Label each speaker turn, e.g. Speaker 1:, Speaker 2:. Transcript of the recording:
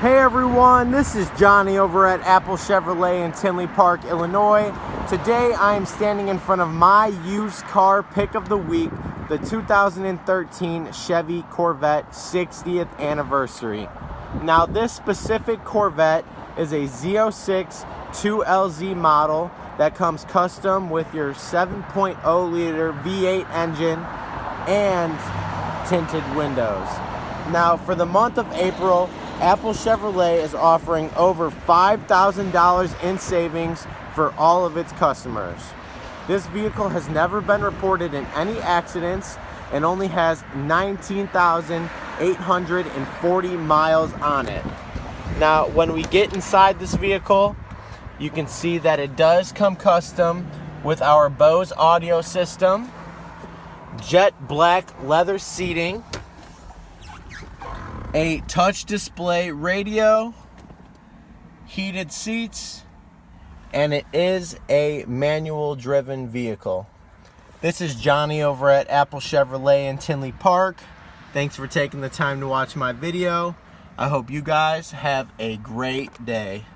Speaker 1: Hey everyone, this is Johnny over at Apple Chevrolet in Tinley Park, Illinois. Today I am standing in front of my used car pick of the week, the 2013 Chevy Corvette 60th anniversary. Now this specific Corvette is a Z06 2LZ model that comes custom with your 7.0 liter V8 engine and tinted windows. Now for the month of April, Apple Chevrolet is offering over $5,000 in savings for all of its customers. This vehicle has never been reported in any accidents and only has 19,840 miles on it. Now, when we get inside this vehicle, you can see that it does come custom with our Bose audio system, jet black leather seating, a touch display radio, heated seats, and it is a manual driven vehicle. This is Johnny over at Apple Chevrolet in Tinley Park. Thanks for taking the time to watch my video. I hope you guys have a great day.